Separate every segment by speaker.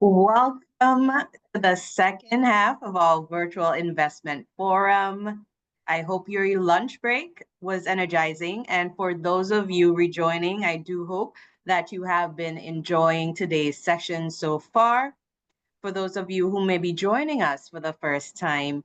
Speaker 1: Welcome to the second half of our virtual investment forum. I hope your lunch break was energizing. And for those of you rejoining, I do hope that you have been enjoying today's session so far. For those of you who may be joining us for the first time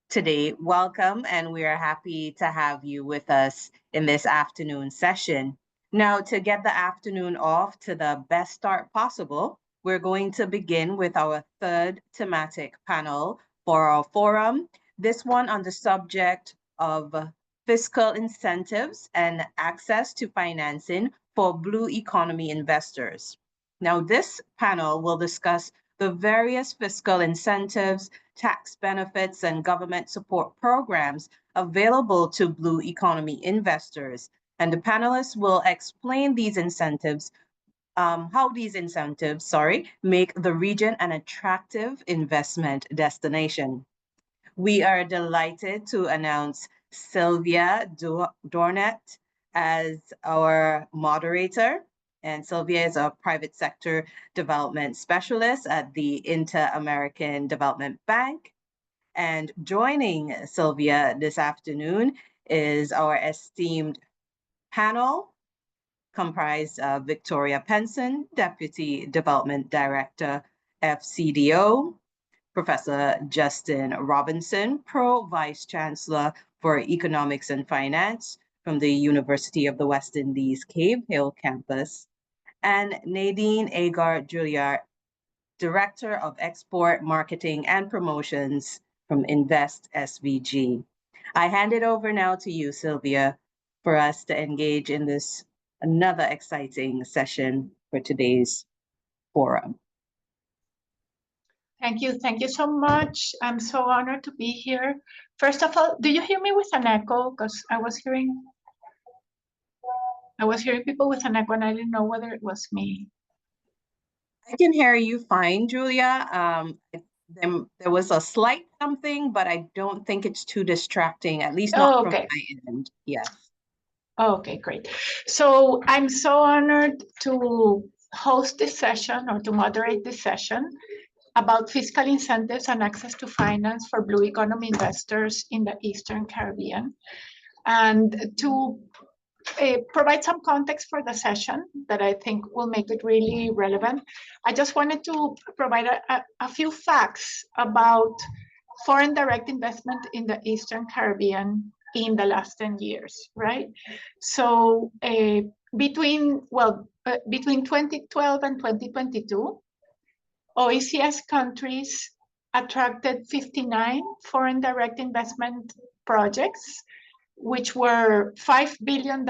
Speaker 1: today, welcome. And we are happy to have you with us in this afternoon session. Now, to get the afternoon off to the best start possible, we're going to begin with our third thematic panel for our forum, this one on the subject of fiscal incentives and access to financing for blue economy investors. Now, this panel will discuss the various fiscal incentives, tax benefits, and government support programs available to blue economy investors. And the panelists will explain these incentives, how these incentives, make the region an attractive investment destination. We are delighted to announce Sylvia Dohnert as our moderator. And Sylvia is a private sector development specialist at the Inter-American Development Bank. And joining Sylvia this afternoon is our esteemed panel, comprised of Victoria Penson, Deputy Development Director, FCDO, Professor Justin Robinson, Pro Vice Chancellor for Economics and Finance from the University of the West Indies Cave Hill campus, and Nadine Agar-Juliard, Director of Export Marketing and Promotions from Invest SVG. I hand it over now to you, Sylvia, for us to engage in this another exciting session for today's forum.
Speaker 2: Thank you. Thank you so much. I'm so honored to be here. First of all, do you hear me with an echo? Because I was hearing people with an echo and I didn't know whether it was me.
Speaker 1: I can hear you fine, Julia. There was a slight something, but I don't think it's too distracting, at least not from my end. Yes.
Speaker 2: Okay, great. So I'm so honored to host this session or to moderate this session about fiscal incentives and access to finance for blue economy investors in the Eastern Caribbean. And to provide some context for the session that I think will make it really relevant, I just wanted to provide a few facts about foreign direct investment in the Eastern Caribbean in the last 10 years, right? So between 2012 and 2022, OECS countries attracted 59 foreign direct investment projects, which were $5 billion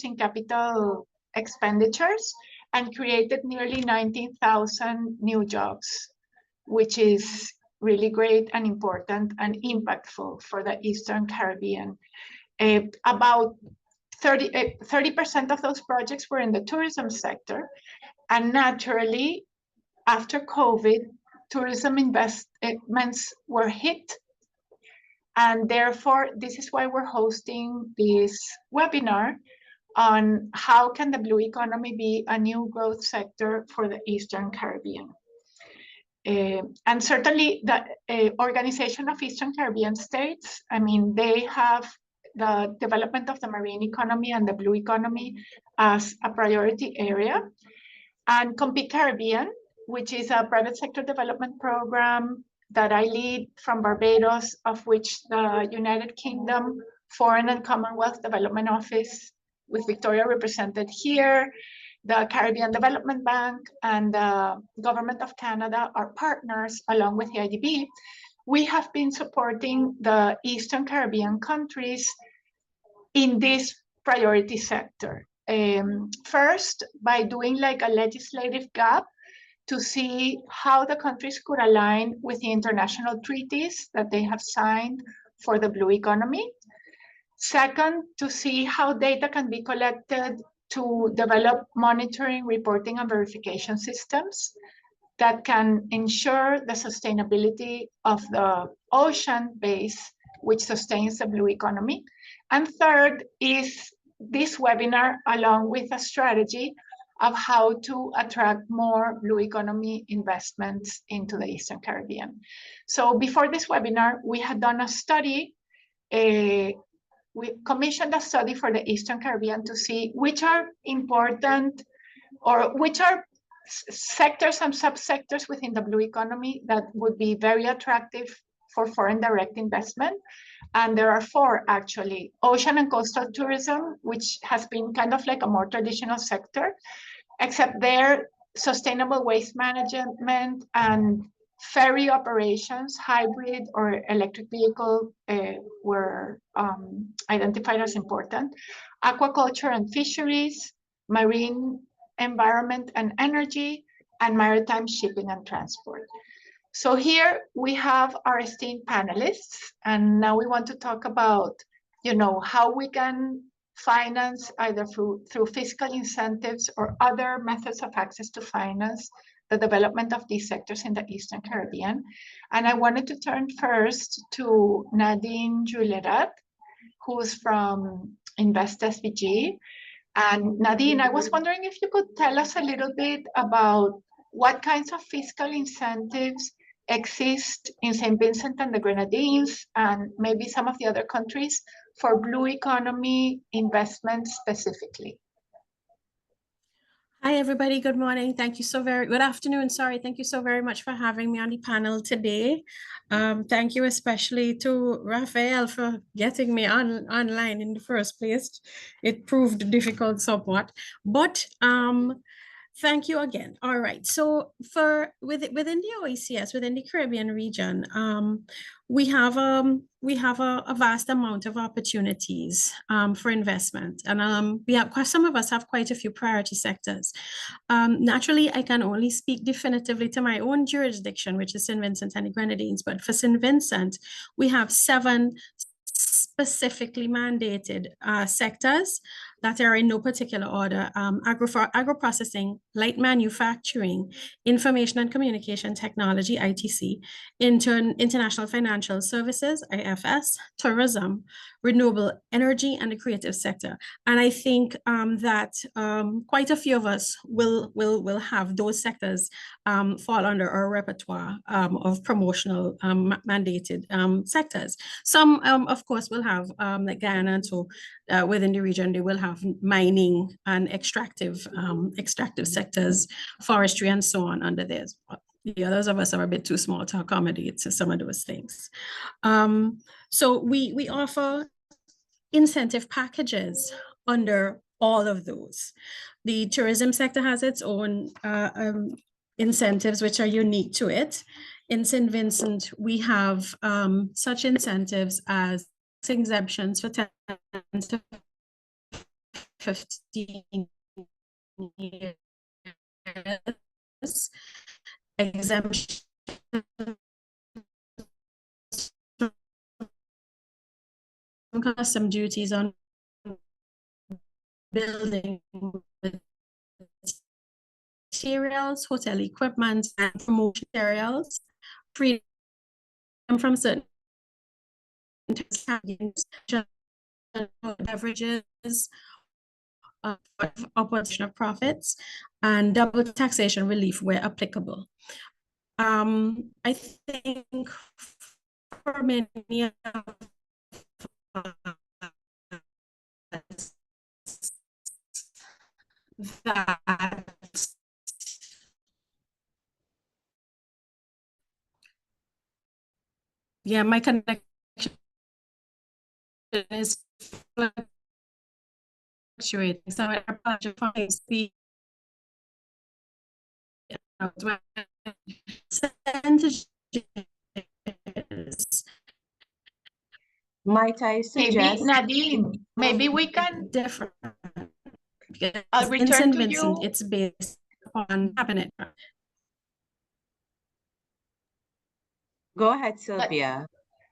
Speaker 2: in capital expenditures and created nearly 19,000 new jobs, which is really great and important and impactful for the Eastern Caribbean. About 30% of those projects were in the tourism sector, and naturally, after COVID, tourism investments were hit. And therefore, this is why we're hosting this webinar on how can the blue economy be a new growth sector for the Eastern Caribbean. And certainly the Organization of Eastern Caribbean States, I mean, they have the development of the marine economy and the blue economy as a priority area. And Compete Caribbean, which is a private sector development program that I lead from Barbados, of which the United Kingdom Foreign and Commonwealth Development Office, with Victoria represented here, the Caribbean Development Bank, and the Government of Canada are partners along with the IDB. We have been supporting the Eastern Caribbean countries in this priority sector. First, by doing like a legislative gap to see how the countries could align with the international treaties that they have signed for the blue economy. Second, to see how data can be collected to develop monitoring, reporting, and verification systems that can ensure the sustainability of the ocean base, which sustains the blue economy. And third is this webinar, along with a strategy of how to attract more blue economy investments into the Eastern Caribbean. So before this webinar, we had done a study. We commissioned a study for the Eastern Caribbean to see which are important or which are sectors and subsectors within the blue economy that would be very attractive for foreign direct investment. And there are 4 actually: ocean and coastal tourism, which has been kind of like a more traditional sector, except there sustainable waste management and ferry operations, hybrid or electric vehicle were identified as important. Aquaculture and fisheries, marine environment and energy, and maritime shipping and transport. So here we have our esteemed panelists, and now we want to talk about, how we can finance either through fiscal incentives or other methods of access to finance the development of these sectors in the Eastern Caribbean. And I wanted to turn first to Nadine Juillerat, who's from Invest SVG. And Nadine, I was wondering if you could tell us a little bit about what kinds of fiscal incentives exist in St. Vincent and the Grenadines and maybe some of the other countries for blue economy investments specifically.
Speaker 3: Hi, everybody. Good morning. Good afternoon. Sorry. Thank you so very much for having me on the panel today. Thank you especially to Raphael for getting me online in the first place. It proved difficult somewhat, but thank you again. All right. So within the OECS, within the Caribbean region, we have a vast amount of opportunities for investment, and some of us have quite a few priority sectors. Naturally, I can only speak definitively to my own jurisdiction, which is St. Vincent and the Grenadines. But for St. Vincent, we have 7 specifically mandated sectors that are in no particular order: agro-processing, light manufacturing, information and communication technology, ITC, international financial services, IFS, tourism, renewable energy, and the creative sector. And I think that quite a few of us will have those sectors fall under our repertoire of promotional mandated sectors. Some, of course, will have, like Guyana, and so within the region, they will have mining and extractive sectors, forestry, and so on under theirs. The others of us are a bit too small to accommodate some of those things. So we offer incentive packages under all of those. The tourism sector has its own incentives which are unique to it. In St. Vincent, we have such incentives as exemptions for 10 to 15 years, exemption from custom duties on building materials, hotel equipment, and promotion materials, freedom from certain beverages, opposition of profits, and double taxation relief where applicable. I think for many of us that my connection is fluctuating, so I apologize for
Speaker 1: Might I suggest,
Speaker 2: Nadine, maybe we can
Speaker 3: different.
Speaker 2: I'll return to you.
Speaker 3: It's based on cabinet.
Speaker 1: Go ahead, Sylvia.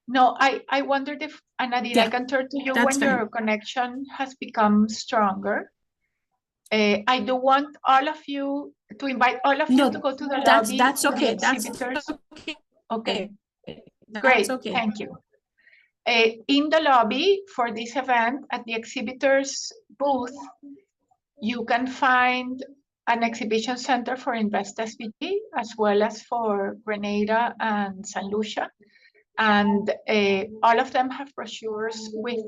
Speaker 2: No, I wondered if, Nadine, I can turn to you when your connection has become stronger. I do want all of you to invite all of you to go to the lobby.
Speaker 3: That's okay.
Speaker 2: That's okay. Great.
Speaker 3: Okay.
Speaker 2: Thank you. In the lobby for this event at the exhibitors booth, you can find an exhibition center for Invest SVG, as well as for Grenada and St. Lucia. And all of them have brochures with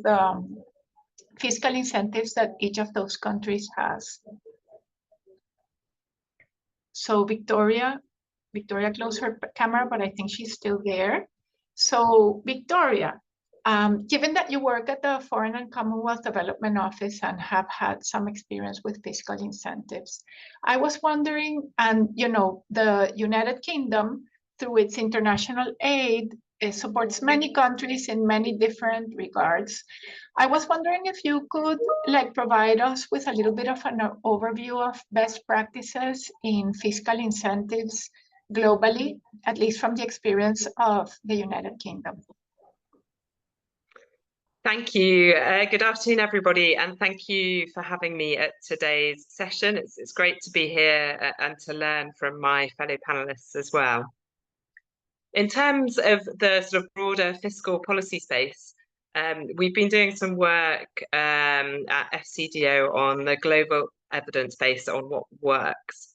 Speaker 2: fiscal incentives that each of those countries has. So Victoria closed her camera, but I think she's still there. So Victoria, given that you work at the Foreign and Commonwealth Development Office and have had some experience with fiscal incentives, I was wondering, and you know, the United Kingdom, through its international aid, supports many countries in many different regards. I was wondering if you could provide us with a little bit of an overview of best practices in fiscal incentives globally, at least from the experience of the United Kingdom.
Speaker 4: Thank you. Good afternoon, everybody, and thank you for having me at today's session. It's great to be here and to learn from my fellow panelists as well. In terms of the sort of broader fiscal policy space, we've been doing some work at FCDO on the global evidence base on what works.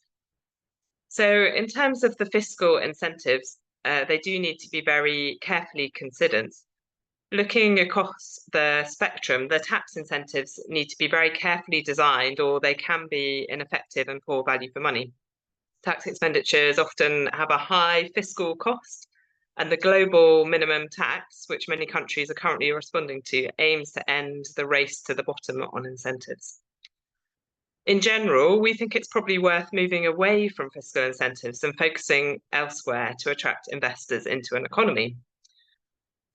Speaker 4: So in terms of the fiscal incentives, they do need to be very carefully considered. Looking across the spectrum, the tax incentives need to be very carefully designed, or they can be ineffective and poor value for money. Tax expenditures often have a high fiscal cost, and the global minimum tax, which many countries are currently responding to, aims to end the race to the bottom on incentives. In general, we think it's probably worth moving away from fiscal incentives and focusing elsewhere to attract investors into an economy.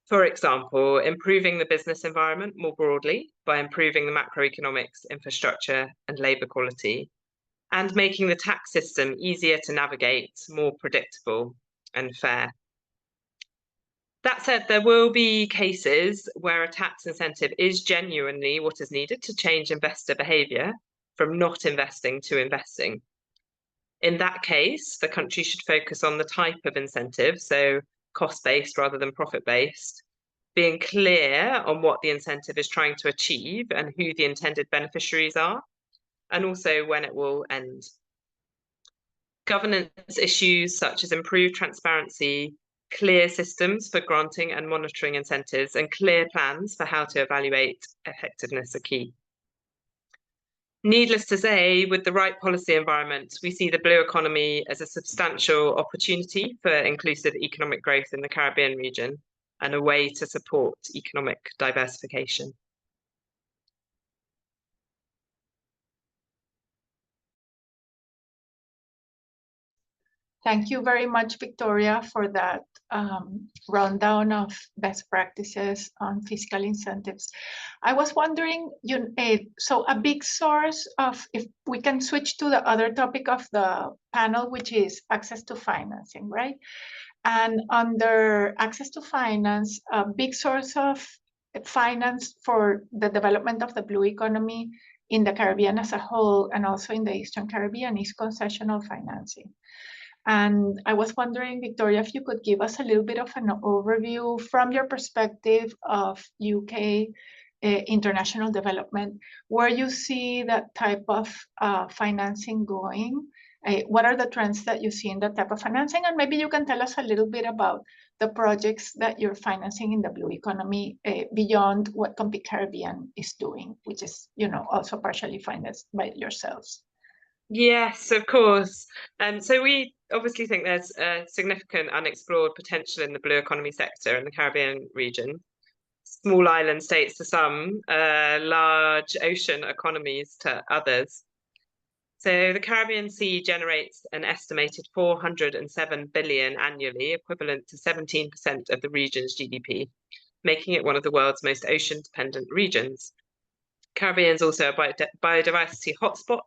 Speaker 4: For example, improving the business environment more broadly by improving the macroeconomics, infrastructure, and labour quality, and making the tax system easier to navigate, more predictable and fair. That said, there will be cases where a tax incentive is genuinely what is needed to change investor behaviour from not investing to investing. In that case, the country should focus on the type of incentive, so cost-based rather than profit-based, being clear on what the incentive is trying to achieve and who the intended beneficiaries are, and also when it will end. Governance issues such as improved transparency, clear systems for granting and monitoring incentives, and clear plans for how to evaluate effectiveness are key. Needless to say, with the right policy environment, we see the blue economy as a substantial opportunity for inclusive economic growth in the Caribbean region and a way to support economic diversification.
Speaker 2: Thank you very much, Victoria, for that rundown of best practices on fiscal incentives. I was wondering, so a big source of, if we can switch to the other topic of the panel, which is access to financing, right? And under access to finance, a big source of finance for the development of the blue economy in the Caribbean as a whole, and also in the Eastern Caribbean, is concessional financing. And I was wondering, Victoria, if you could give us a little bit of an overview from your perspective of UK international development, where you see that type of financing going. What are the trends that you see in that type of financing? And maybe you can tell us a little bit about the projects that you're financing in the blue economy beyond what Compete Caribbean is doing, which is, also partially financed by yourselves.
Speaker 4: Yes, of course. So we obviously think there's a significant unexplored potential in the blue economy sector in the Caribbean region. Small island states to some, large ocean economies to others. So the Caribbean Sea generates an estimated 407 billion annually, equivalent to 17% of the region's GDP, making it one of the world's most ocean-dependent regions. Caribbean is also a biodiversity hotspot,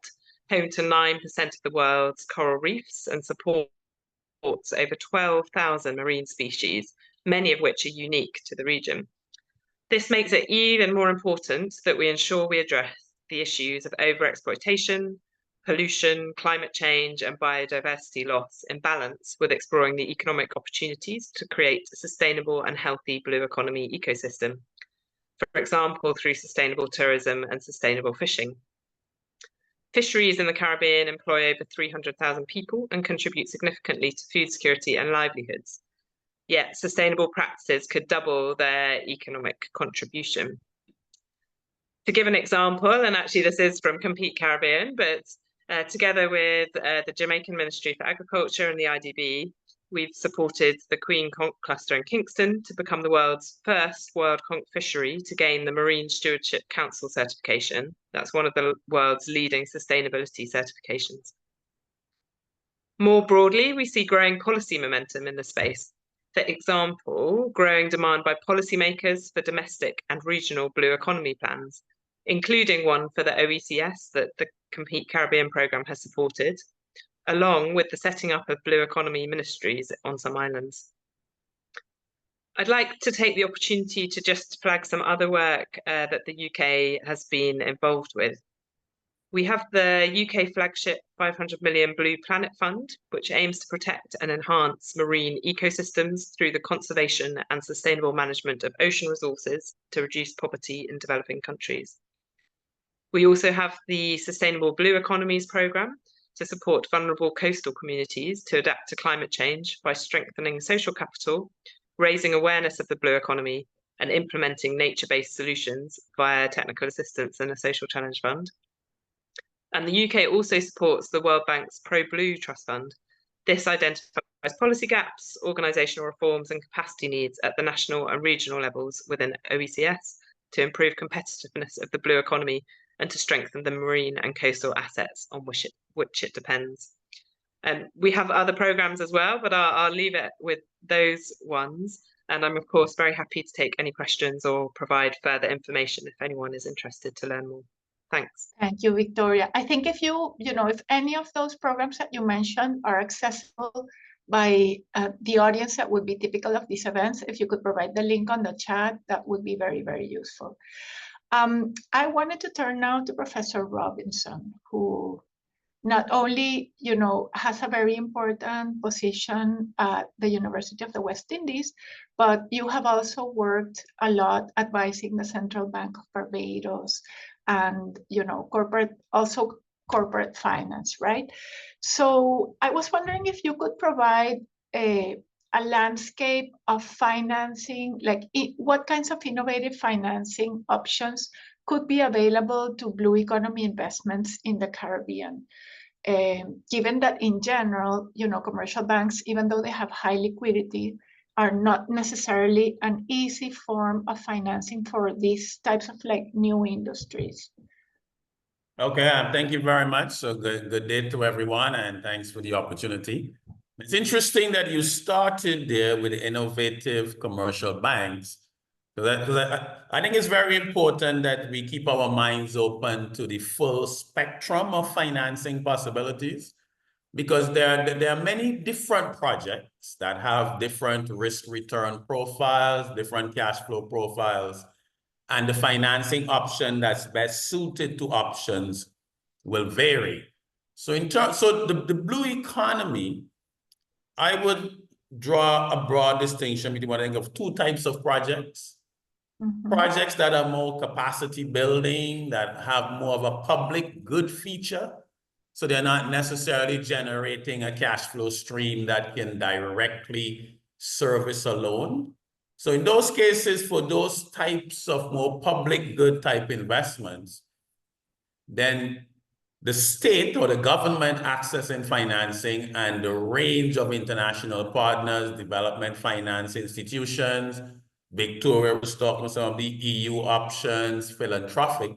Speaker 4: home to 9% of the world's coral reefs and supports over 12,000 marine species, many of which are unique to the region. This makes it even more important that we ensure we address the issues of overexploitation, pollution, climate change, and biodiversity loss in balance with exploring the economic opportunities to create a sustainable and healthy blue economy ecosystem, for example, through sustainable tourism and sustainable fishing. Fisheries in the Caribbean employ over 300,000 people and contribute significantly to food security and livelihoods. Yet sustainable practices could double their economic contribution. To give an example, and actually this is from Compete Caribbean, but together with the Jamaican Ministry for Agriculture and the IDB, we've supported the Queen Conch Cluster in Kingston to become the world's first wild conch fishery to gain the Marine Stewardship Council certification. That's one of the world's leading sustainability certifications. More broadly, we see growing policy momentum in the space. For example, growing demand by policymakers for domestic and regional blue economy plans, including one for the OECS that the Compete Caribbean programme has supported, along with the setting up of blue economy ministries on some islands. I'd like to take the opportunity to just flag some other work that the UK has been involved with. We have the UK flagship 500 million Blue Planet Fund, which aims to protect and enhance marine ecosystems through the conservation and sustainable management of ocean resources to reduce poverty in developing countries. We also have the Sustainable Blue Economies programme to support vulnerable coastal communities to adapt to climate change by strengthening social capital, raising awareness of the blue economy, and implementing nature-based solutions via technical assistance and a social challenge fund. And the UK also supports the World Bank's Pro Blue Trust Fund. This identifies policy gaps, organisational reforms and capacity needs at the national and regional levels within OECS to improve competitiveness of the blue economy and to strengthen the marine and coastal assets on which it depends. We have other programmes as well, but I'll leave it with those ones. And I'm, of course, very happy to take any questions or provide further information if anyone is interested to learn more. Thanks.
Speaker 2: Thank you, Victoria. I think if if any of those programs that you mentioned are accessible by the audience that would be typical of these events, if you could provide the link on the chat, that would be very, very useful. I wanted to turn now to Professor Robinson, who not only, has a very important position at the University of the West Indies, but you have also worked a lot advising the Central Bank of Barbados and, corporate finance, right? So I was wondering if you could provide a landscape of financing, like what kinds of innovative financing options could be available to blue economy investments in the Caribbean. Given that in general, commercial banks, even though they have high liquidity, are not necessarily an easy form of financing for these types of new industries.
Speaker 5: Okay, thank you very much. So good day to everyone, and thanks for the opportunity. It's interesting that you started there with innovative commercial banks. I think it's very important that we keep our minds open to the full spectrum of financing possibilities, because there are many different projects that have different risk-return profiles, different cash flow profiles, and the financing option that's best suited to options will vary. So the blue economy, I would draw a broad distinction between what I think of two types of projects. Projects that are more capacity building, that have more of a public good feature. So they're not necessarily generating a cash flow stream that can directly service a loan. So in those cases, for those types of more public good type investments, then the state or the government accessing financing and the range of international partners, development finance institutions, Victoria was talking about some of the EU options, philanthropic.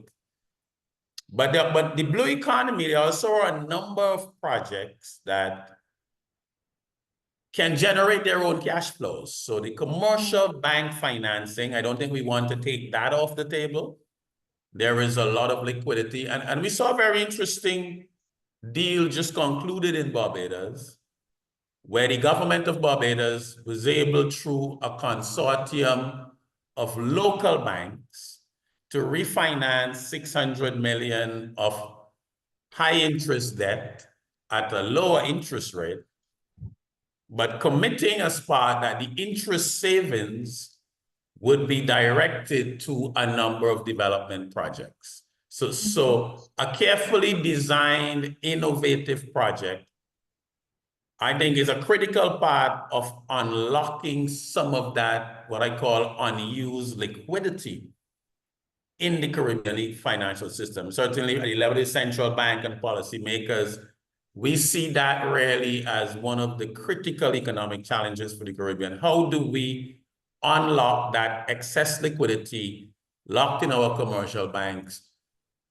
Speaker 5: But the blue economy, there also are a number of projects that can generate their own cash flows. So the commercial bank financing, I don't think we want to take that off the table. There is a lot of liquidity. And we saw a very interesting deal just concluded in Barbados, where the government of Barbados was able, through a consortium of local banks, to refinance 600 million of high interest debt at a lower interest rate, but committing as part that the interest savings would be directed to a number of development projects. So a carefully designed, innovative project, I think, is a critical part of unlocking some of that, what I call unused liquidity in the Caribbean financial system. Certainly at the level of the central bank and policymakers, we see that really as one of the critical economic challenges for the Caribbean. How do we unlock that excess liquidity locked in our commercial banks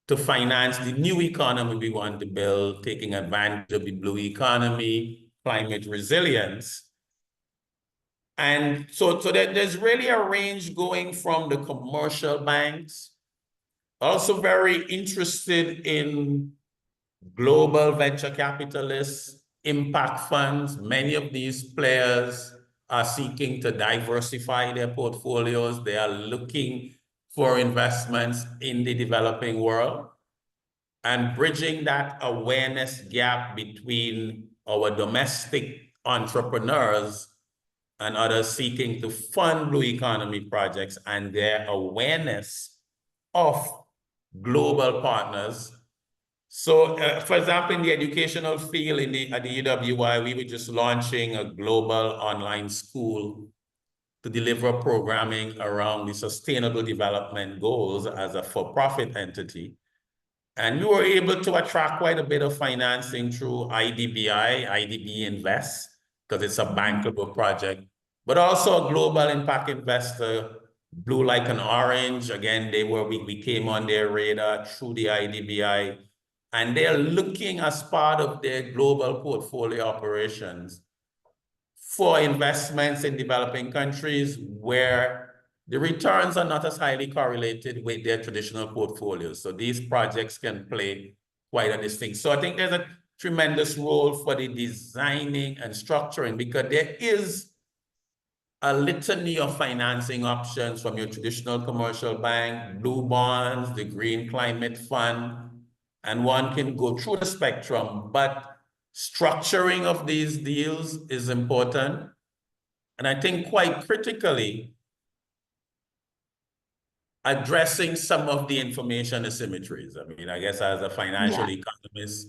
Speaker 5: to finance the new economy we want to build, taking advantage of the blue economy, climate resilience? And so there's really a range going from the commercial banks, also very interested in global venture capitalists, impact funds. Many of these players are seeking to diversify their portfolios. They are looking for investments in the developing world and bridging that awareness gap between our domestic entrepreneurs and others seeking to fund blue economy projects and their awareness of global partners. So, for example, in the educational field, at the UWI, we were just launching a global online school to deliver programming around the Sustainable Development Goals as a for-profit entity. And we were able to attract quite a bit of financing through IDB Invest, because it's a bankable project, but also a global impact investor, Blue Like an Orange. Again, we came on their radar through the IDBI, and they're looking as part of their global portfolio operations for investments in developing countries where the returns are not as highly correlated with their traditional portfolios. So these projects can play quite a distinct. So I think there's a tremendous role for the designing and structuring, because there is a litany of financing options from your traditional commercial bank, blue bonds, the Green Climate Fund, and one can go through the spectrum, but structuring of these deals is important. And I think quite critically, addressing some of the information asymmetries. I mean, I guess as a financial economist,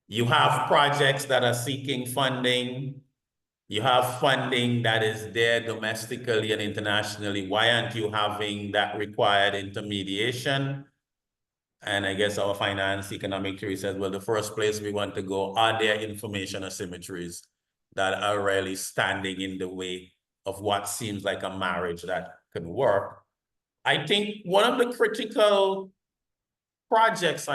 Speaker 5: you have projects that are seeking funding. You have funding that is there domestically and internationally. Why aren't you having that required intermediation? And I guess our finance economic theory says, well, the first place we want to go, are there information asymmetries that are really standing in the way of what seems like a marriage that can work? I think one of the critical projects,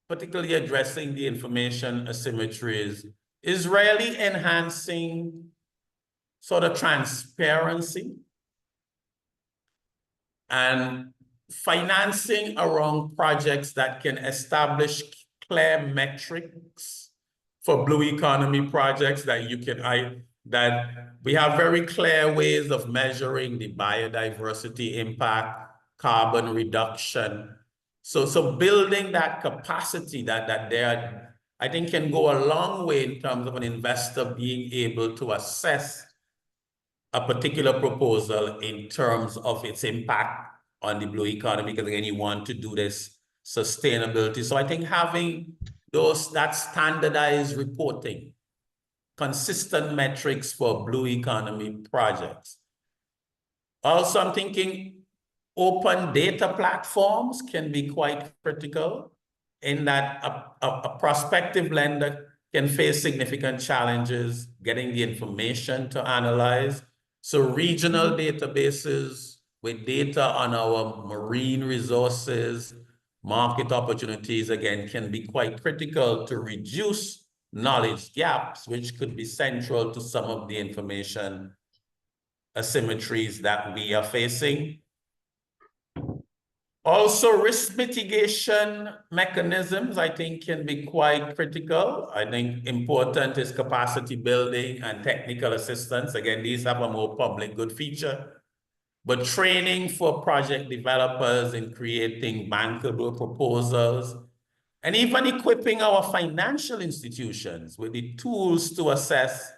Speaker 5: particularly addressing the information asymmetries, is really enhancing sort of transparency and financing around projects that can establish clear metrics for blue economy projects that we have very clear ways of measuring the biodiversity impact, carbon reduction. So building that capacity that there, I think, can go a long way in terms of an investor being able to assess a particular proposal in terms of its impact on the blue economy, because again, you want to do this sustainability. So I think having that standardized reporting, consistent metrics for blue economy projects. Also, I'm thinking open data platforms can be quite critical in that a prospective lender can face significant challenges getting the information to analyze. So regional databases with data on our marine resources, market opportunities, again, can be quite critical to reduce knowledge gaps, which could be central to some of the information asymmetries that we are facing. Also, risk mitigation mechanisms, I think, can be quite critical. I think important is capacity building and technical assistance. Again, these have a more public good feature. But training for project developers in creating bankable proposals, and even equipping our financial institutions with the tools to assess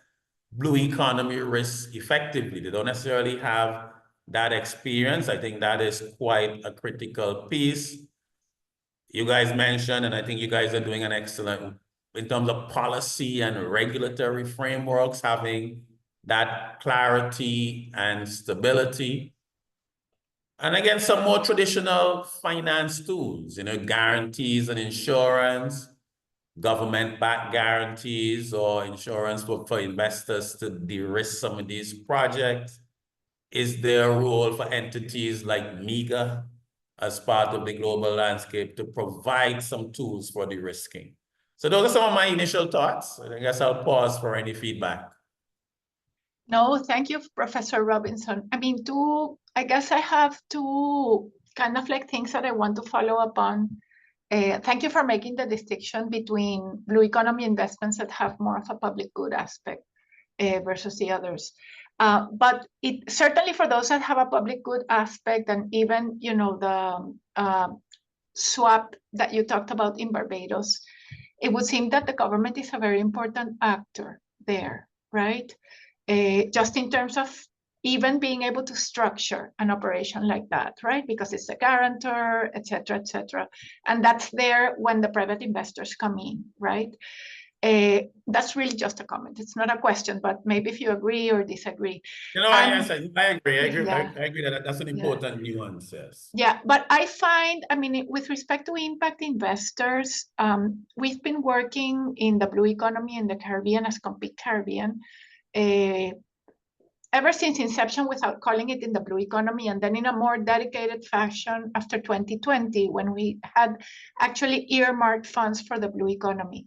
Speaker 5: blue economy risk effectively. They don't necessarily have that experience. I think that is quite a critical piece. you guys mentioned, and I think you guys are doing an excellent in terms of policy and regulatory frameworks, having that clarity and stability. And again, some more traditional finance tools, guarantees and insurance, government-backed guarantees or insurance for investors to de-risk some of these projects. Is there a role for entities like MEGA as part of the global landscape to provide some tools for de-risking? So those are some of my initial thoughts. I guess I'll pause for any feedback.
Speaker 2: No, thank you, Professor Robinson. I mean, I guess I have two kind of like things that I want to follow up on. Thank you for making the distinction between blue economy investments that have more of a public good aspect versus the others. But it certainly for those that have a public good aspect, and even the swap that you talked about in Barbados, it would seem that the government is a very important actor there, right? Just in terms of even being able to structure an operation like that, right? Because it's a guarantor, et cetera, et cetera. And that's there when the private investors come in, right? That's really just a comment. It's not a question, but maybe if you agree or disagree.
Speaker 5: I agree.
Speaker 2: Yeah.
Speaker 5: I agree that that's an important nuance, yes.
Speaker 2: Yeah, but I find, I mean, with respect to impact investors, we've been working in the blue economy in the Caribbean as Compete Caribbean ever since inception without calling it in the blue economy, and then in a more dedicated fashion after 2020 when we had actually earmarked funds for the blue economy.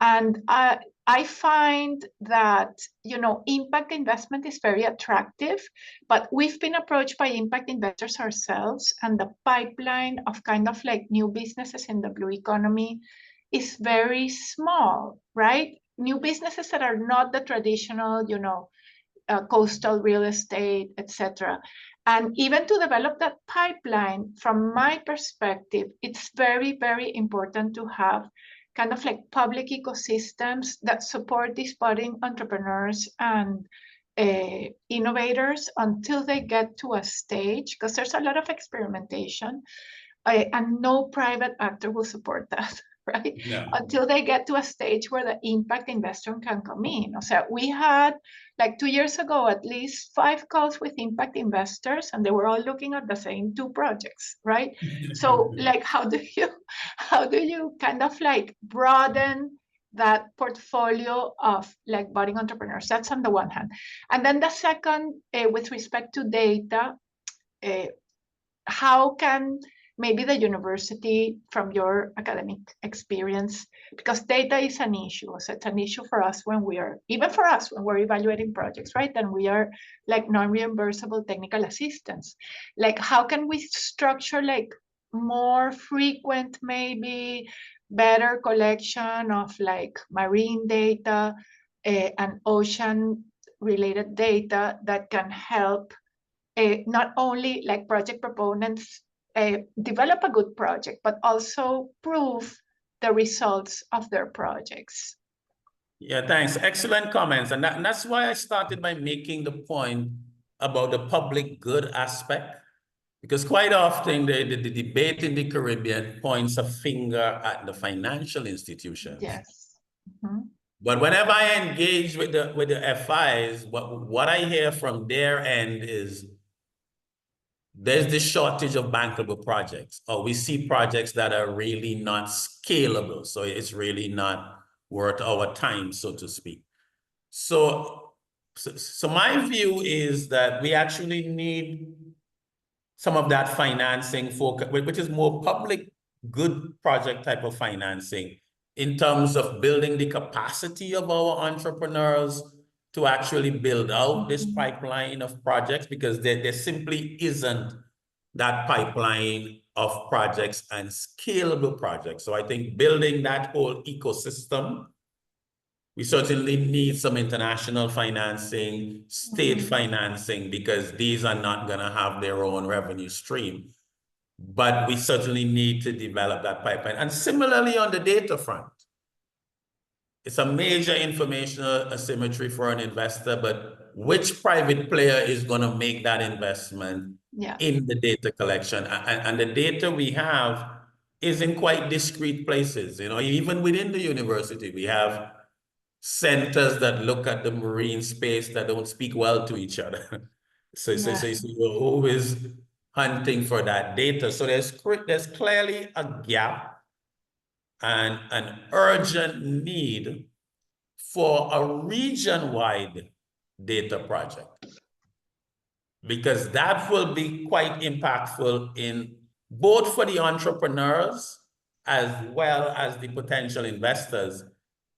Speaker 2: And I find that, impact investment is very attractive, but we've been approached by impact investors ourselves, and the pipeline of kind of like new businesses in the blue economy is very small, right? New businesses that are not the traditional, coastal real estate, etc. And even to develop that pipeline, from my perspective, it's very, very important to have kind of like public ecosystems that support these budding entrepreneurs and innovators until they get to a stage, because there's a lot of experimentation, and no private actor will support that. Right?
Speaker 5: No.
Speaker 2: Until they get to a stage where the impact investor can come in. So we had, like 2 years ago, at least 5 calls with impact investors, and they were all looking at the same 2 projects, right? So like, how do you kind of like broaden that portfolio of like budding entrepreneurs? That's on the one hand. And then the second, with respect to data, how can maybe the university, from your academic experience, because data is an issue. So it's an issue for us when we're evaluating projects, right? And we are like non-reimbursable technical assistants. Like, how can we structure like more frequent, maybe better collection of like marine data and ocean related data that can help not only like project proponents develop a good project, but also prove the results of their projects.
Speaker 5: Yeah, thanks. Excellent comments. And that's why I started by making the point about the public good aspect, because quite often the debate in the Caribbean points a finger at the financial institutions.
Speaker 2: Yes. Mm-hmm.
Speaker 5: But whenever I engage with the FIs, what I hear from their end is there's this shortage of bankable projects, or we see projects that are really not scalable. So it's really not worth our time, so to speak. So my view is that we actually need some of that financing focus, which is more public good project type of financing, in terms of building the capacity of our entrepreneurs to actually build out this pipeline of projects, because there simply isn't that pipeline of projects and scalable projects. So I think building that whole ecosystem, we certainly need some international financing, state financing, because these are not going to have their own revenue stream. But we certainly need to develop that pipeline. And similarly on the data front, it's a major informational asymmetry for an investor, but which private player is going to make that investment in the data collection? And the data we have is in quite discrete places. You know, even within the university, we have centers that look at the marine space that don't speak well to each other. So you're always hunting for that data. So there's clearly a gap and an urgent need for a region-wide data project, because that will be quite impactful in both for the entrepreneurs as well as the potential investors.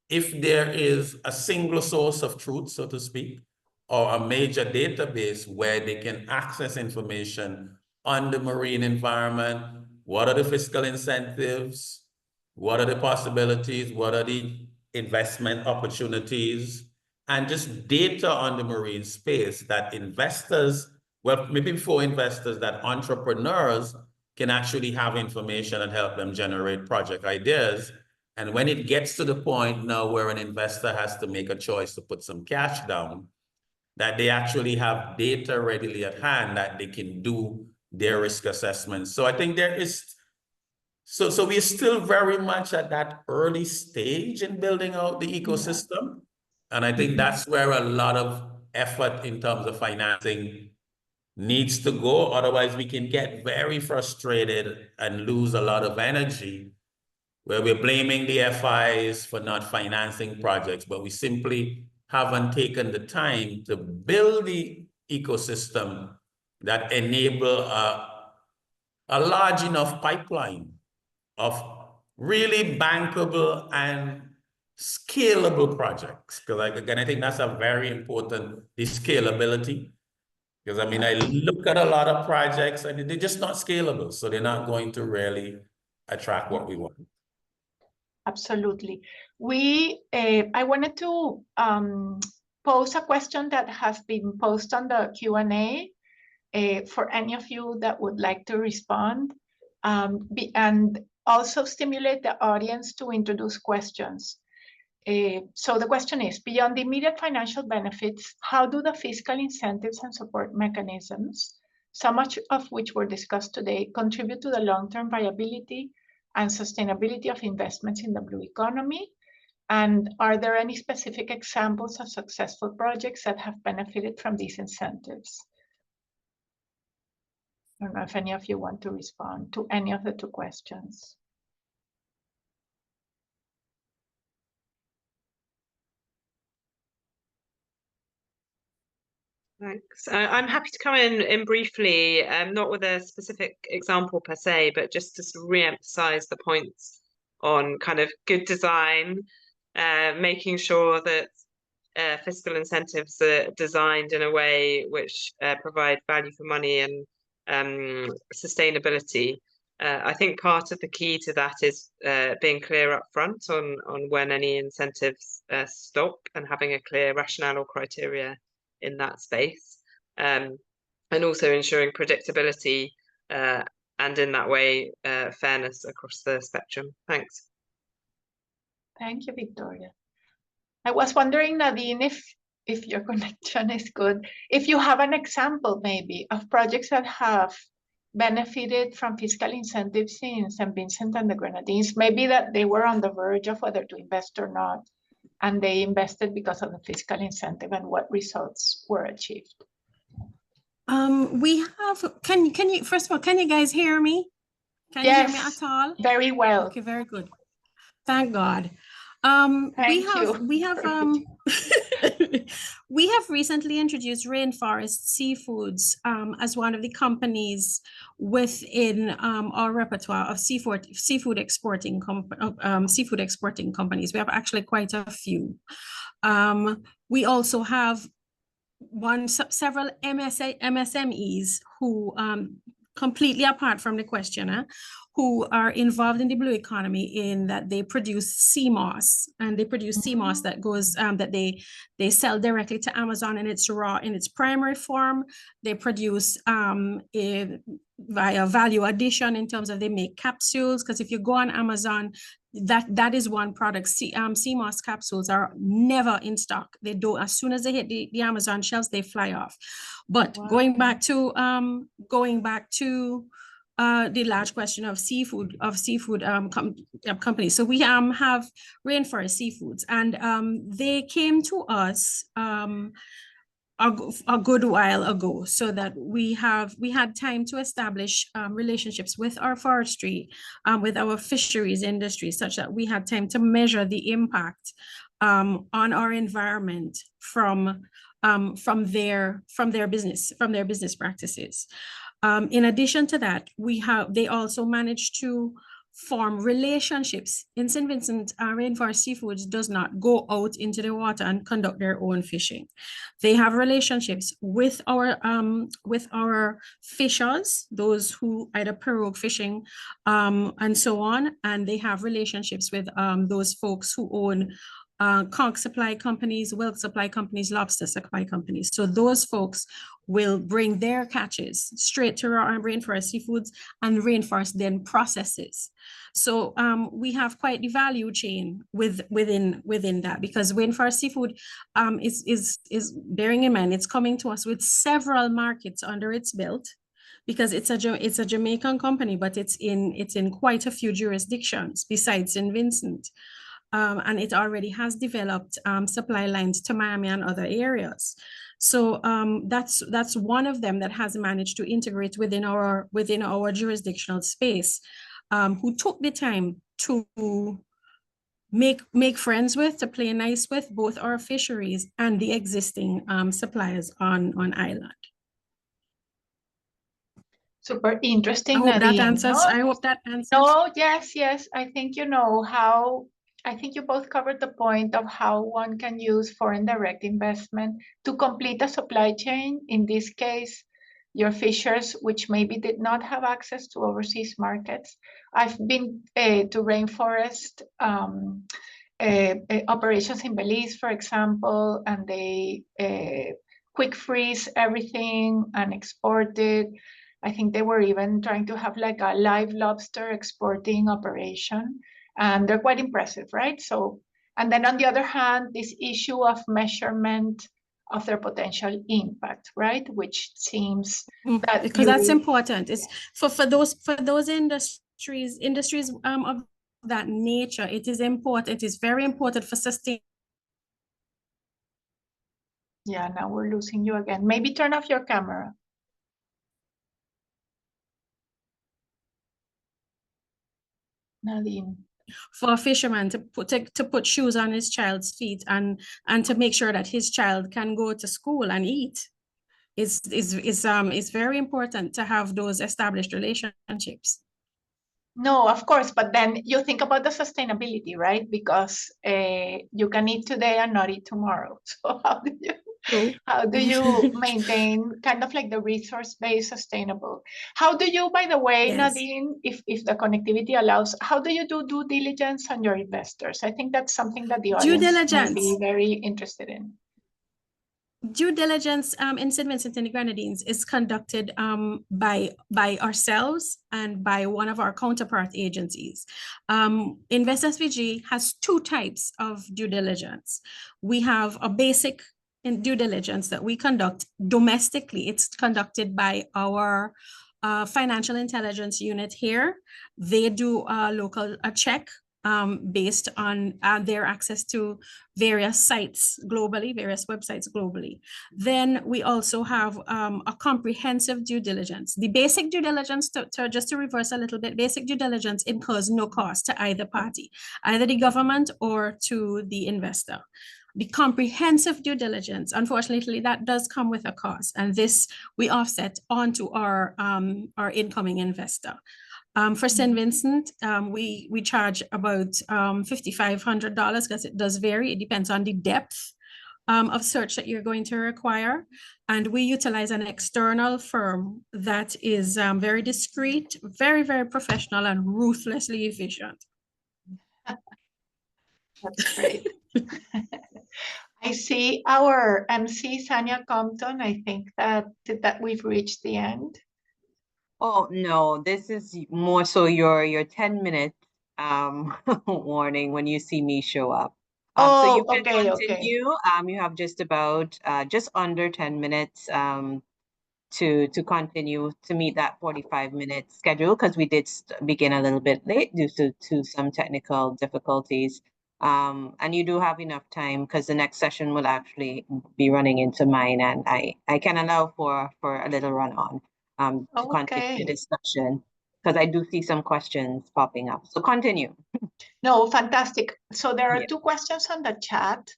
Speaker 5: If there is a single source of truth, so to speak, or a major database where they can access information on the marine environment, what are the fiscal incentives, what are the possibilities, what are the investment opportunities, and just data on the marine space that investors, well, maybe before investors, that entrepreneurs can actually have information and help them generate project ideas. And when it gets to the point now where an investor has to make a choice to put some cash down, that they actually have data readily at hand that they can do their risk assessment. So I think there is, so we're still very much at that early stage in building out the ecosystem. And I think that's where a lot of effort in terms of financing needs to go. Otherwise, we can get very frustrated and lose a lot of energy where we're blaming the FIs for not financing projects, but we simply haven't taken the time to build the ecosystem that enable a large enough pipeline of really bankable and scalable projects. Because again, I think that's a very important, the scalability. Because I mean, I look at a lot of projects and they're just not scalable. So they're not going to really attract what we want.
Speaker 2: Absolutely. I wanted to pose a question that has been posed on the Q&A for any of you that would like to respond, and also stimulate the audience to introduce questions. So the question is, beyond the immediate financial benefits, how do the fiscal incentives and support mechanisms, so much of which were discussed today, contribute to the long-term viability and sustainability of investments in the blue economy? And are there any specific examples of successful projects that have benefited from these incentives? I don't know if any of you want to respond to any of the two questions.
Speaker 4: Thanks. I'm happy to come in briefly, not with a specific example per se, but just to re-emphasize the points on kind of good design, making sure that fiscal incentives are designed in a way which provide value for money and sustainability. I think part of the key to that is being clear up front on when any incentives stop and having a clear rationale or criteria in that space, and also ensuring predictability and in that way fairness across the spectrum. Thanks.
Speaker 2: Thank you, Victoria. I was wondering, Nadine, if your connection is good, if you have an example maybe of projects that have benefited from fiscal incentives in St. Vincent and the Grenadines, maybe that they were on the verge of whether to invest or not, and they invested because of the fiscal incentive, and what results were achieved.
Speaker 3: We have, can you, first of all, can you guys hear me? Can you hear me at all?
Speaker 2: Very well.
Speaker 3: Okay, very good. Thank God. We have recently introduced Rainforest Seafoods as one of the companies within our repertoire of seafood exporting companies. We have actually quite a few. We also have several MSMEs who completely apart from the questioner, who are involved in the blue economy in that they produce sea moss, and they produce sea moss that goes that they sell directly to Amazon in its primary form. They produce via value addition in terms of they make capsules, because if you go on Amazon, that is one product. Sea moss capsules are never in stock. They do, as soon as they hit the Amazon shelves, they fly off. But wow. going back to the large question of seafood companies. So we have Rainforest Seafoods, and they came to us a good while ago, so that we had time to establish relationships with our forestry, with our fisheries industry, such that we had time to measure the impact on our environment from their business practices. In addition to that, they also managed to form relationships. In St. Vincent, Rainforest Seafoods does not go out into the water and conduct their own fishing. They have relationships with our fishers, those who either pirogue fishing and so on, and they have relationships with those folks who own conch supply companies, whelk supply companies, lobster supply companies. So those folks will bring their catches straight to our Rainforest Seafoods, and Rainforest then processes. So we have quite the value chain within that, because Rainforest Seafood is bearing in mind, it's coming to us with several markets under its belt, because it's a Jamaican company, but it's in quite a few jurisdictions besides St. Vincent. And it already has developed supply lines to Miami and other areas. So that's one of them that has managed to integrate within our jurisdictional space, who took the time to make friends with, to play nice with both our fisheries and the existing suppliers on island.
Speaker 2: Super interesting,
Speaker 3: I hope that
Speaker 2: Nadine.
Speaker 3: answers.
Speaker 2: No?
Speaker 3: I hope that answers.
Speaker 2: No, yes. I think I think you both covered the point of how one can use foreign direct investment to complete a supply chain. In this case, your fishers, which maybe did not have access to overseas markets. I've been to rainforest operations in Belize, for example, and they quick freeze everything and export it. I think they were even trying to have like a live lobster exporting operation. And they're quite impressive, right? So, and then on the other hand, this issue of measurement of their potential impact, right? Which seems that
Speaker 3: because that's important. It's for those industries of that nature. It is important. It is very important for sustain.
Speaker 2: Yeah, now we're losing you again. Maybe turn off your camera. Nadine.
Speaker 3: For a fisherman to put shoes on his child's feet and to make sure that his child can go to school and eat is very important to have those established relationships.
Speaker 2: No, of course, but then you think about the sustainability, right? Because you can eat today and not eat tomorrow. So how do you maintain kind of like the resource-based sustainable? How do you, by the way, yes, Nadine, if the connectivity allows, how do you do due diligence on your investors? I think that's something that the audience might be very interested in.
Speaker 3: Due diligence in St. Vincent and the Grenadines is conducted by ourselves and by one of our counterpart agencies. Invest SVG has two types of due diligence. We have a basic due diligence that we conduct domestically. It's conducted by our financial intelligence unit here. They do a check based on their access to various sites globally, various websites globally. Then we also have a comprehensive due diligence. The basic due diligence, just to reverse a little bit, basic due diligence incurs no cost to either party, either the government or to the investor. The comprehensive due diligence, unfortunately, that does come with a cost, and this we offset onto our incoming investor. For St. Vincent, we charge about $5,500 because it does vary. It depends on the depth of search that you're going to require. And we utilize an external firm that is very discreet, very, very professional, and ruthlessly efficient.
Speaker 2: That's great. I see our MC, Sanya Compton. I think that we've reached the end.
Speaker 1: Oh, no, this is more so your 10-minute warning when you see me show up. So you can continue. You have just about just under 10 minutes to continue to meet that 45-minute schedule, because we did begin a little bit late due to some technical difficulties. And you do have enough time, because the next session will actually be running into mine, and I can allow for a little run on to continue the discussion, because I do see some questions popping up. So continue.
Speaker 2: No, fantastic. So there are two questions on the chat.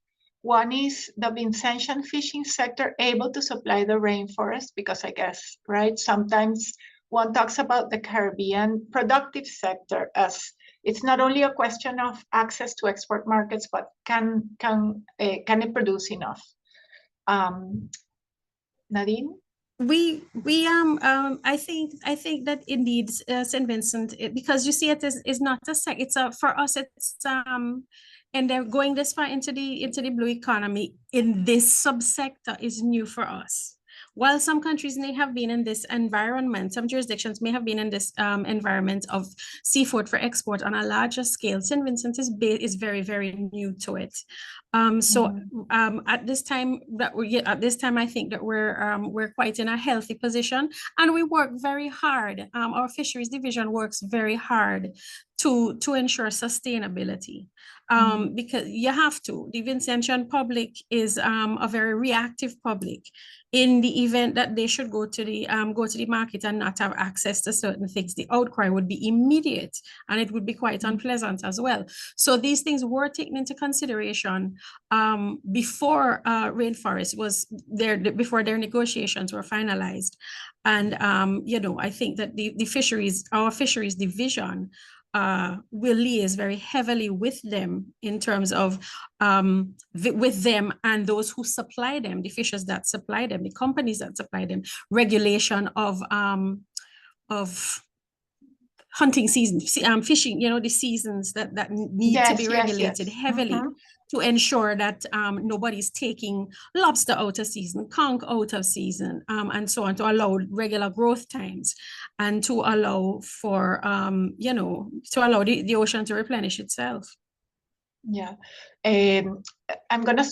Speaker 2: One is, the Vincentian fishing sector able to supply the rainforest? Because I guess, right, sometimes one talks about the Caribbean productive sector as it's not only a question of access to export markets, but can it produce enough? Nadine?
Speaker 3: I think that indeed St. Vincent, because you see, it is not a sec, it's a, for us it's and they're going this far into the blue economy in this subsector is new for us. While some countries may have been in this environment, some jurisdictions may have been in this environment of seafood for export on a larger scale, St. Vincent is very, very new to it. At this time I think that we're quite in a healthy position, and we work very hard. Our fisheries division works very hard to ensure sustainability. Because you have to. The Vincentian public is a very reactive public. In the event that they should go to the market and not have access to certain things, the outcry would be immediate, and it would be quite unpleasant as well. So these things were taken into consideration before rainforest was there, before their negotiations were finalized. And I think that our fisheries division will liaise very heavily with them in terms of with them and those who supply them, the fishers that supply them, the companies that supply them, regulation of hunting season, fishing, the seasons that need to be regulated heavily to ensure that nobody's taking lobster out of season, conch out of season, and so on, to allow regular growth times and to allow for, to allow the ocean to replenish itself.
Speaker 2: Yeah, I'm gonna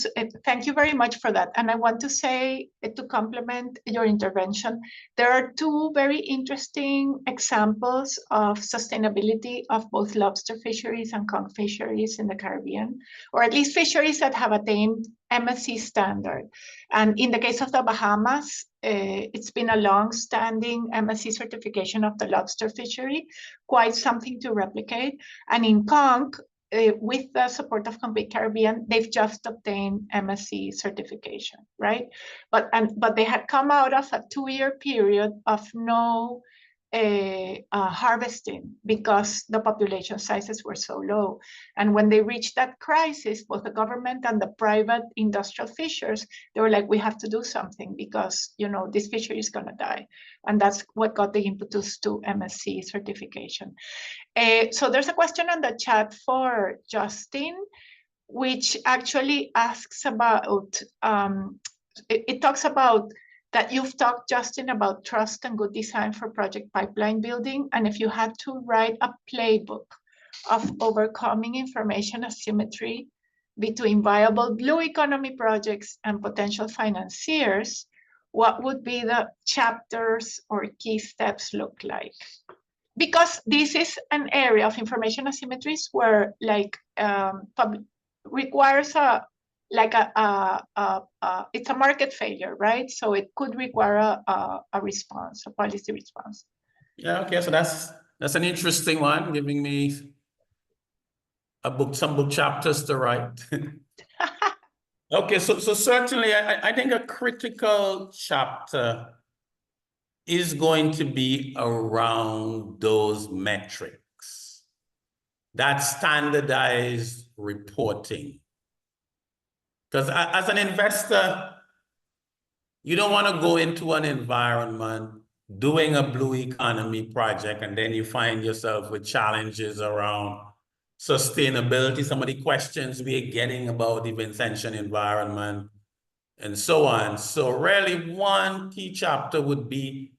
Speaker 2: thank you very much for that. And I want to say, to complement your intervention, there are two very interesting examples of sustainability of both lobster fisheries and conch fisheries in the Caribbean, or at least fisheries that have attained MSC standard. And in the case of the Bahamas, it's been a long-standing MSC certification of the lobster fishery, quite something to replicate. And in conch, with the support of Complete Caribbean, they've just obtained MSC certification, right? But they had come out of a 2-year period of no harvesting because the population sizes were so low. And when they reached that crisis, both the government and the private industrial fishers, they were like, we have to do something because, this fishery is gonna die. And that's what got the impetus to MSC certification. So there's a question on the chat for Justin, which actually asks about, it talks about that you've talked, Justin, about trust and good design for project pipeline building. And if you had to write a playbook of overcoming information asymmetry between viable blue economy projects and potential financiers, what would be the chapters or key steps look like? Because this is an area of information asymmetries where requires it's a market failure, right? So it could require a response, a policy response.
Speaker 5: Yeah, okay, so that's an interesting one, giving me some book chapters to write. Okay, so certainly I think a critical chapter is going to be around those metrics, that standardized reporting. Because as an investor, you don't want to go into an environment doing a blue economy project and then you find yourself with challenges around sustainability, some of the questions we're getting about the Vincentian environment and so on. So really one key chapter would be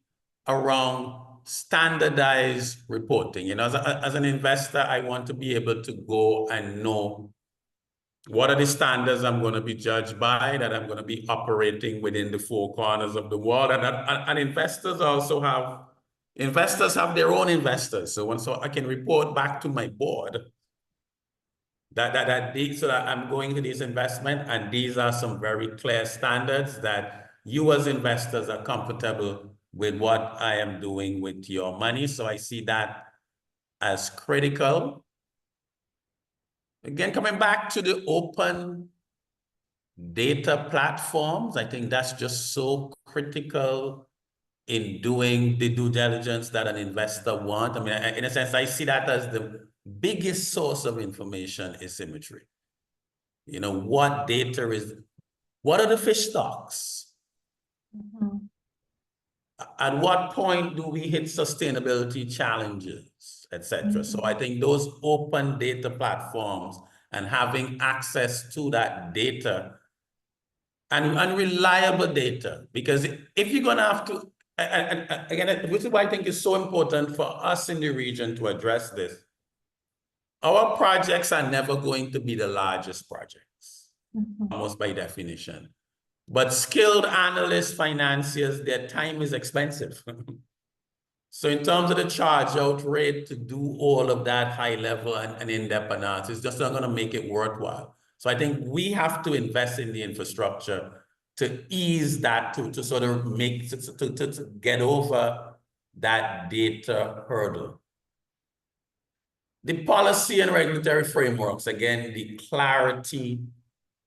Speaker 5: around standardized reporting. As an investor, I want to be able to go and know What are the standards I'm going to be judged by, that I'm going to be operating within the four corners of the world? And investors also have their own investors. So I can report back to my board so that I'm going to this investment, and these are some very clear standards that you as investors are comfortable with what I am doing with your money. So I see that as critical. Again, coming back to the open data platforms, I think that's just so critical in doing the due diligence that an investor wants. I mean, in a sense, I see that as the biggest source of information asymmetry. You know, what data is, what are the fish stocks?
Speaker 2: Mhm.
Speaker 5: At what point do we hit sustainability challenges, etc.? So I think those open data platforms and having access to that data and reliable data, because if you're going to have to, and again, which is why I think it's so important for us in the region to address this. Our projects are never going to be the largest projects, almost by definition. But skilled analysts, financiers, their time is expensive. So in terms of the charge out rate to do all of that high level and in-depth analysis, it's just not going to make it worthwhile. So I think we have to invest in the infrastructure to ease that, to sort of make, to get over that data hurdle. The policy and regulatory frameworks, again, the clarity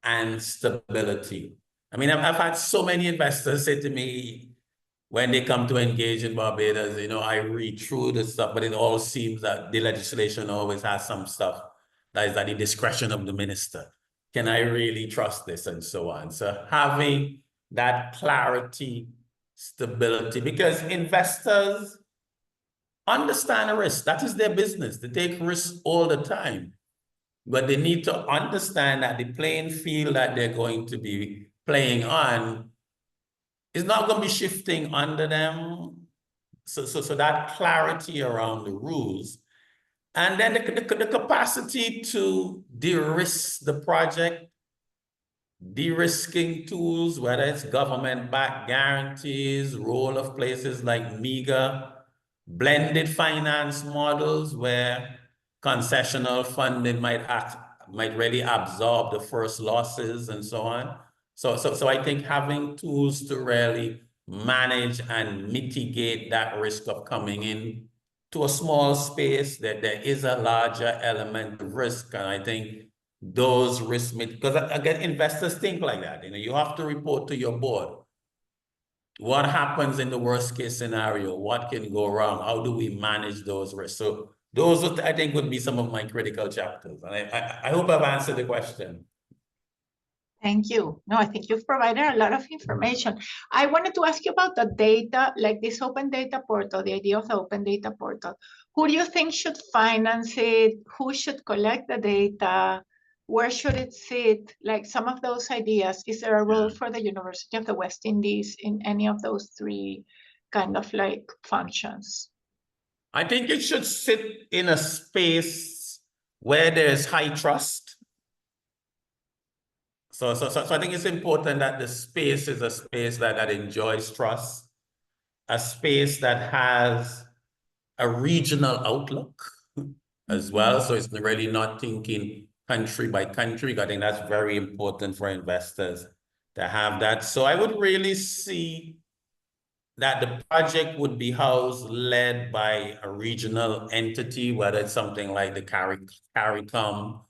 Speaker 5: and stability. I mean, I've had so many investors say to me, when they come to engage in Barbados, you know, I read through the stuff, but it all seems that the legislation always has some stuff that is at the discretion of the minister. Can I really trust this, and so on? So having that clarity, stability, because investors understand risk. That is their business. They take risks all the time, but they need to understand that the playing field that they're going to be playing on is not going to be shifting under them. So that clarity around the rules, and then the capacity to de-risk the project, de-risking tools, whether it's government-backed guarantees, role of places like MEGA, blended finance models where concessional funding might really absorb the first losses and so on. So I think having tools to really manage and mitigate that risk of coming in to a small space, that there is a larger element of risk. And I think those risks, because again, investors think like that. You know, you have to report to your board. What happens in the worst case scenario? What can go wrong? How do we manage those risks? So those, I think, would be some of my critical chapters. And I hope I've answered the question.
Speaker 2: Thank you. No, I think you've provided a lot of information. I wanted to ask you about the data, like this open data portal, the idea of the open data portal. Who do you think should finance it? Who should collect the data? Where should it sit? Like some of those ideas. Is there a role for the University of the West Indies in any of those three kind of like functions?
Speaker 5: I think it should sit in a space where there's high trust. So I think it's important that the space is a space that enjoys trust, a space that has a regional outlook as well. So it's really not thinking country by country. I think that's very important for investors to have that. So I would really see that the project would be housed, led by a regional entity, whether it's something like the CARICOM,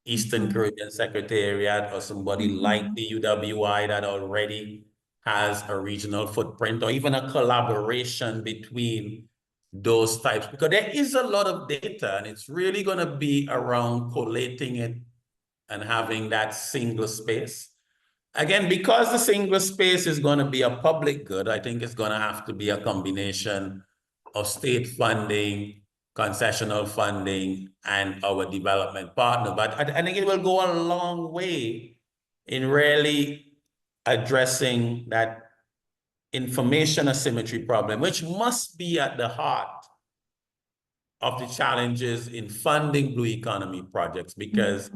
Speaker 5: Eastern Caribbean Secretariat, or somebody like the UWI that already has a regional footprint, or even a collaboration between those types, because there is a lot of data and it's really going to be around collating it and having that single space. Again, because the single space is going to be a public good, I think it's going to have to be a combination of state funding, concessional funding, and our development partner. But I think it will go a long way in really addressing that information asymmetry problem, which must be at the heart of the challenges in funding blue economy projects, because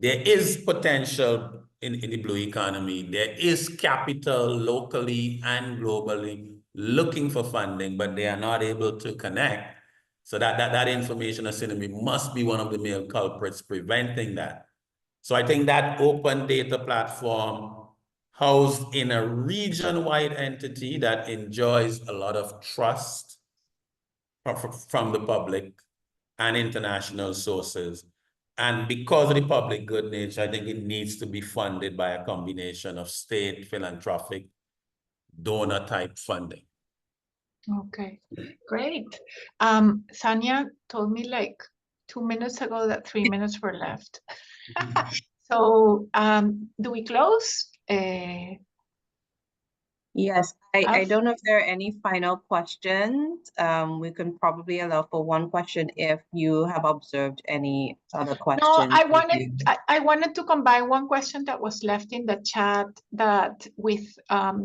Speaker 5: there is potential in the blue economy. There is capital locally and globally looking for funding, but they are not able to connect. So that information asymmetry must be one of the main culprits preventing that. So I think that open data platform housed in a region-wide entity that enjoys a lot of trust from the public and international sources. And because of the public good nature, I think it needs to be funded by a combination of state, philanthropic, donor type funding.
Speaker 2: Okay, great. Sanya told me like 2 minutes ago that 3 minutes were left. So do we close?
Speaker 1: Yes, I
Speaker 2: Alf?
Speaker 1: don't know if there are any final questions. We can probably allow for one question if you have observed any other
Speaker 2: No,
Speaker 1: questions.
Speaker 2: I wanted to combine one question that was left in the chat that with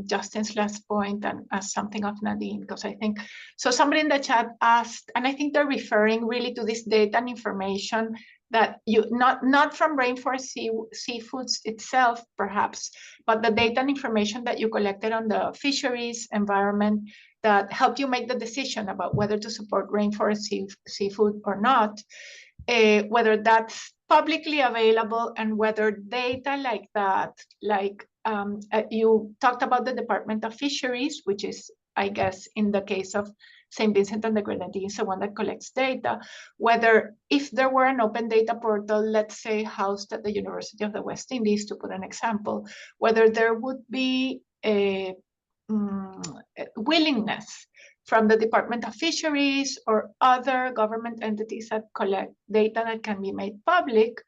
Speaker 2: Justin's last point and as something of Nadine, because I think, so somebody in the chat asked, and I think they're referring really to this data and information that you, not from Rainforest Seafoods itself, perhaps, but the data and information that you collected on the fisheries environment that helped you make the decision about whether to support Rainforest Seafood or not. Whether that's publicly available and whether data like that, like you talked about the Department of Fisheries, which is, I guess, in the case of St. Vincent and the Grenadines, the one that collects data, whether if there were an open data portal, let's say housed at the University of the West Indies, to put an example, whether there would be a willingness from the Department of Fisheries or other government entities that collect data that can be made public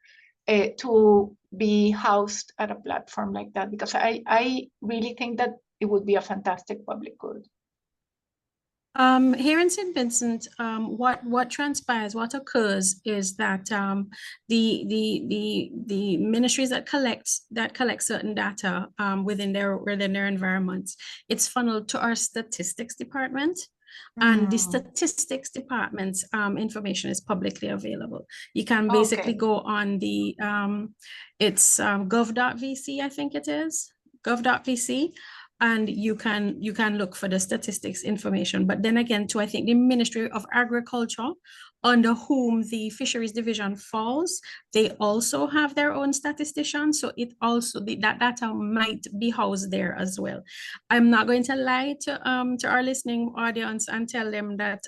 Speaker 2: to be housed at a platform like that, because I really think that it would be a fantastic public good.
Speaker 3: Here in St. Vincent, what transpires, what occurs is that the ministries that collect certain data within their environments, it's funneled to our statistics department. And the statistics department's information is publicly available. You can basically go on the it's gov.vc, I think it is gov.vc. And you can look for the statistics information. But then again, too, I think the Ministry of Agriculture, under whom the Fisheries Division falls, they also have their own statisticians. So it also, that data might be housed there as well. I'm not going to lie to our listening audience and tell them that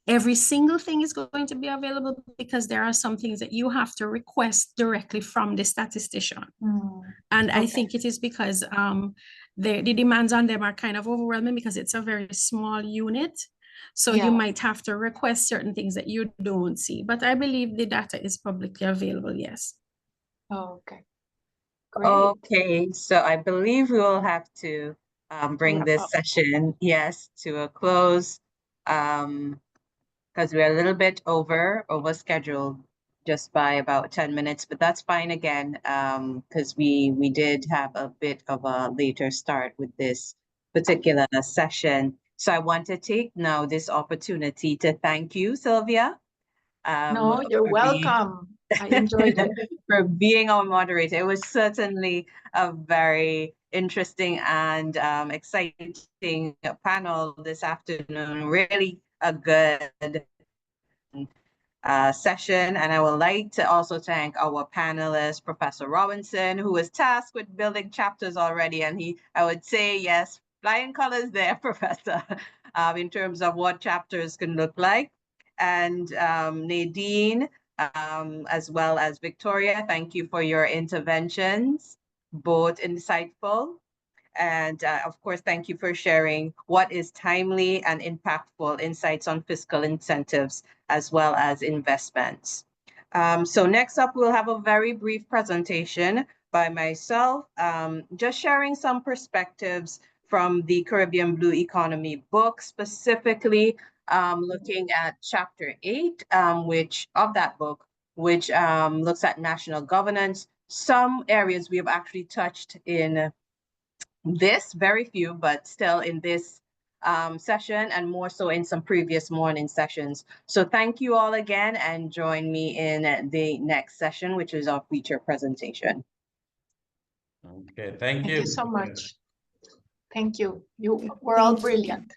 Speaker 3: every single thing is going to be available, because there are some things that you have to request directly from the statistician. And I think it is because the demands on them are kind of overwhelming because it's a very small unit. So you might have to request certain things that you don't see. But I believe the data is publicly available, yes.
Speaker 2: Okay. Great.
Speaker 1: Okay, so I believe we will have to bring this session, yes, to a close, because we're a little bit over scheduled just by about 10 minutes, but that's fine again, because we did have a bit of a later start with this particular session. So I want to take now this opportunity to thank you, Sylvia.
Speaker 2: No, you're welcome. I enjoyed it.
Speaker 1: For being our moderator. It was certainly a very interesting and exciting panel this afternoon. Really a good session, and I would like to also thank our panelist, Professor Robinson, who was tasked with building chapters already, and I would say, yes, flying colors there, Professor, in terms of what chapters can look like. And Nadine, as well as Victoria, thank you for your interventions, both insightful. And of course, thank you for sharing what is timely and impactful insights on fiscal incentives as well as investments. So next up, we'll have a very brief presentation by myself, just sharing some perspectives from the Caribbean Blue Economy book, specifically looking at chapter 8, which looks at national governance. Some areas we have actually touched in this, very few, but still in this session and more so in some previous morning sessions. So thank you all again, and join me in the next session, which is our feature presentation.
Speaker 5: Okay, thank you.
Speaker 2: Thank you so much. Thank you. You were all brilliant.